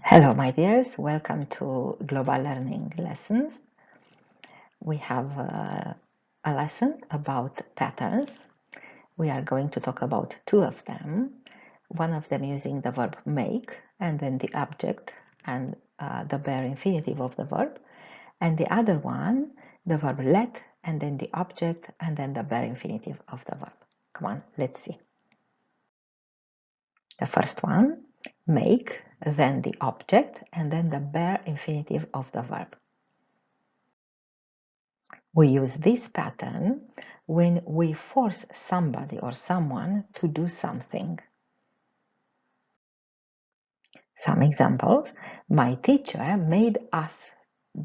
Hello, my dears. Welcome to Global Learning Lessons. We have a lesson about patterns. We are going to talk about two of them. One of them using the verb make and then the object and the bare infinitive of the verb. And the other one, the verb let and then the object and then the bare infinitive of the verb. Come on, let's see. The first one, make, then the object, and then the bare infinitive of the verb. We use this pattern when we force somebody or someone to do something. Some examples: my teacher made us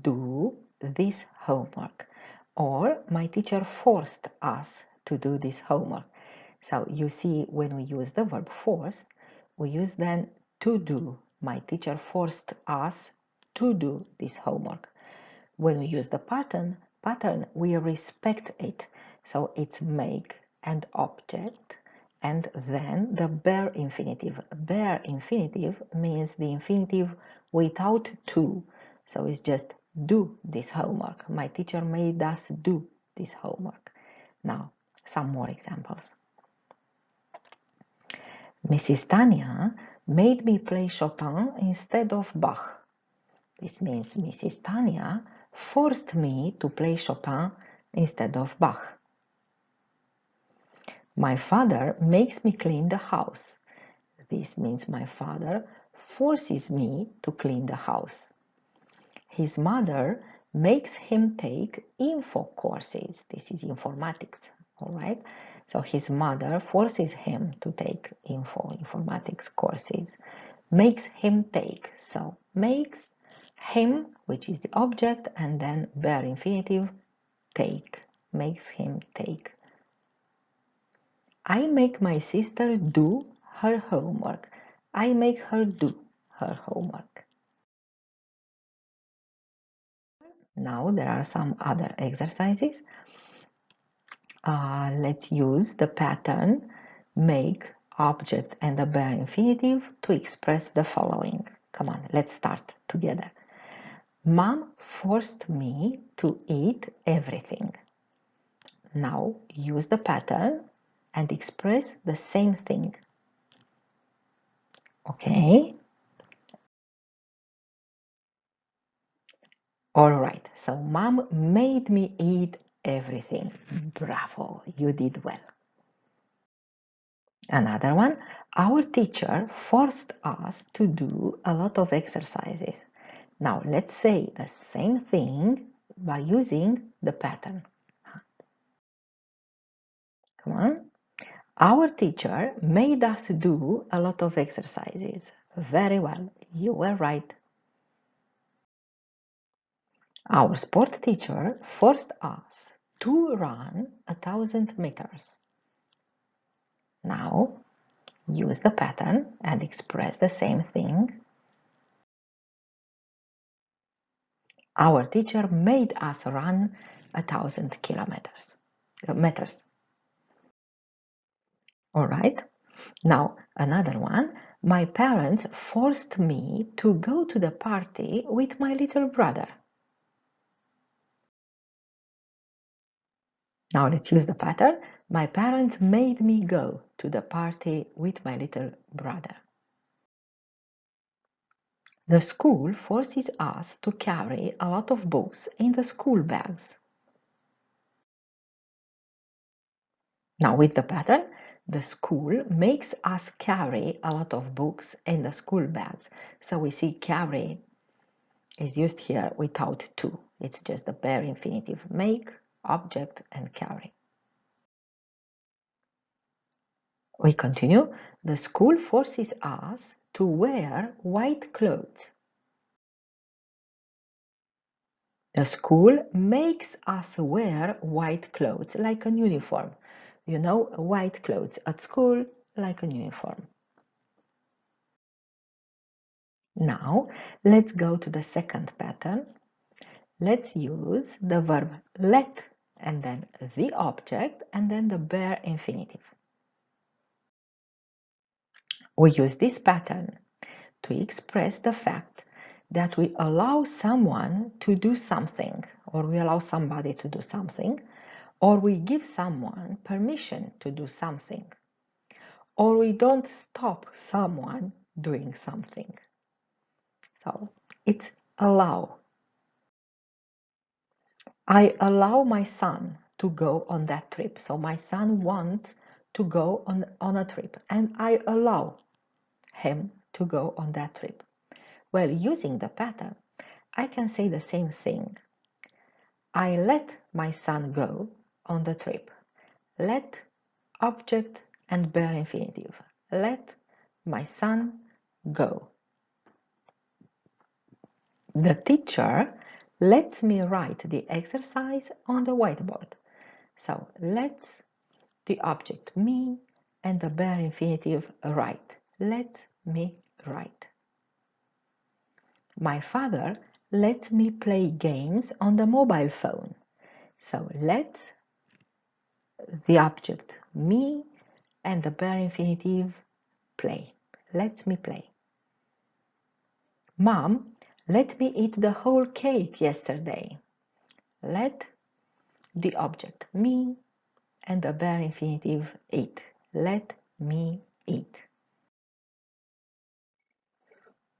do this homework, or my teacher forced us to do this homework. So you see, when we use the verb force, we use then to do. My teacher forced us to do this homework. When we use the pattern, we respect it. So it's make and object, and then the bare infinitive. Bare infinitive means the infinitive without to. So it's just do this homework. My teacher made us do this homework. Now, some more examples. Mrs. Tanya made me play Chopin instead of Bach. This means Mrs. Tanya forced me to play Chopin instead of Bach. My father makes me clean the house. This means my father forces me to clean the house. His mother makes him take info courses. This is informatics, all right? So his mother forces him to take informatics courses. Makes him take. So makes him, which is the object, and then bare infinitive, take. Makes him take. I make my sister do her homework. I make her do her homework. Now there are some other exercises. Let's use the pattern make, object, and the bare infinitive to express the following. Come on, let's start together. Mom forced me to eat everything. Now use the pattern and express the same thing. Okay? All right, so mom made me eat everything. Bravo, you did well. Another one, our teacher forced us to do a lot of exercises. Now let's say the same thing by using the pattern. Come on. Our teacher made us do a lot of exercises. Very well, you were right. Our sport teacher forced us to run 1,000 meters. Now, use the pattern and express the same thing. Our teacher made us run 1,000 meters. All right. Now, another one. My parents forced me to go to the party with my little brother. Now let's use the pattern. My parents made me go to the party with my little brother. The school forces us to carry a lot of books in the school bags. Now with the pattern, the school makes us carry a lot of books in the school bags. So we see carry is used here without to. It's just the bare infinitive make, object, and carry. We continue. The school forces us to wear white clothes. The school makes us wear white clothes like a uniform. You know, white clothes at school like a uniform. Now, let's go to the second pattern. Let's use the verb let and then the object and then the bare infinitive. We use this pattern. to express the fact that we allow someone to do something, or we allow somebody to do something, or we give someone permission to do something, or we don't stop someone doing something. So it's allow. I allow my son to go on that trip. So my son wants to go on a trip, and I allow him to go on that trip. Well, using the pattern, I can say the same thing. I let my son go on the trip. Let object and bare infinitive. Let my son go. The teacher lets me write the exercise on the whiteboard. So let's the object me and the bare infinitive write. Let me write. My father lets me play games on the mobile phone. So let the object me and the bare infinitive play. Lets me play. Mom let me eat the whole cake yesterday. Let the object me and the bare infinitive eat. Let me eat.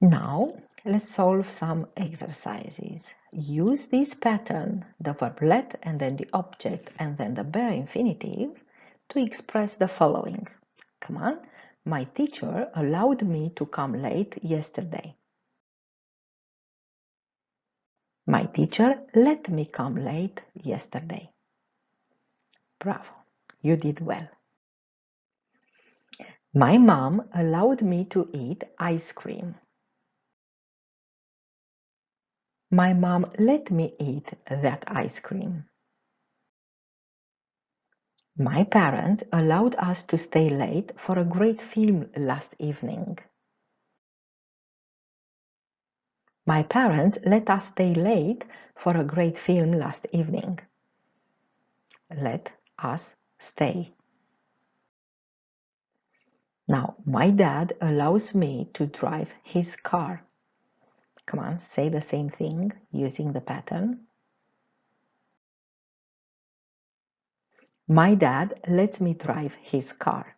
Now let's solve some exercises. Use this pattern, the verb let and then the object and then the bare infinitive, to express the following. Come on. My teacher allowed me to come late yesterday. My teacher let me come late yesterday. Bravo, you did well. My mom allowed me to eat ice cream. My mom let me eat that ice cream. My parents allowed us to stay late for a great film last evening. My parents let us stay late for a great film last evening. Let us stay. Now, my dad allows me to drive his car. Come on, say the same thing using the pattern. My dad lets me drive his car.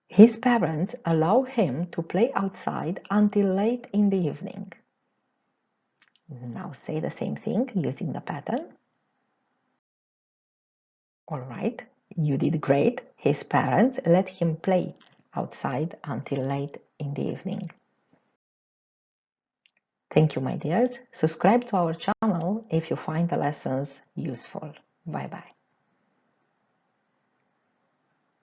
His parents allow him to play outside until late in the evening. Now say the same thing using the pattern. All right, you did great. His parents let him play outside until late in the evening. Thank you, my dears. Subscribe to our channel if you find the lessons useful. Bye-bye.